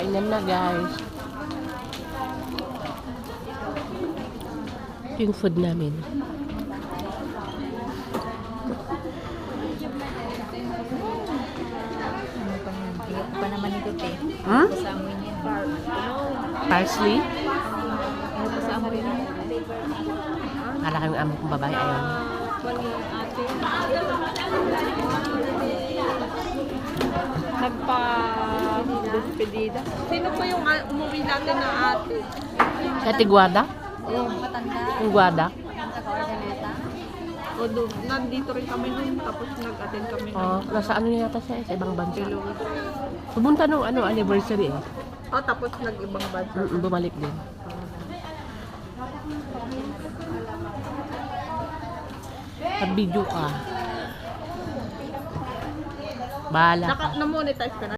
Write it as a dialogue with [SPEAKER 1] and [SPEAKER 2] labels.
[SPEAKER 1] Kainan na, guys. Ito yung food namin.
[SPEAKER 2] Hindi pa naman ito, te.
[SPEAKER 1] Hmm?
[SPEAKER 2] Sa amoy niya.
[SPEAKER 1] Parsley?
[SPEAKER 2] Ano pa sa amoy niya?
[SPEAKER 1] Kala kang amo kong babae. Ayaw.
[SPEAKER 3] Nagpa-despedida. Sino po yung umuwi natin na ate?
[SPEAKER 1] Sa Tiguada?
[SPEAKER 2] Matanda.
[SPEAKER 1] Yung Guada?
[SPEAKER 2] Nagka-coordinata.
[SPEAKER 3] O doon, nandito rin kami nun, tapos nag-attend kami
[SPEAKER 1] Oh, nasa ano na yata siya, sa ibang bansa.
[SPEAKER 3] Ilocos.
[SPEAKER 1] Pumunta nung anniversary eh.
[SPEAKER 3] Oh, tapos nag-ibang bansa.
[SPEAKER 1] Bumalik din. Nag-video ka. Bahala ka.
[SPEAKER 3] Na-monetize ka na?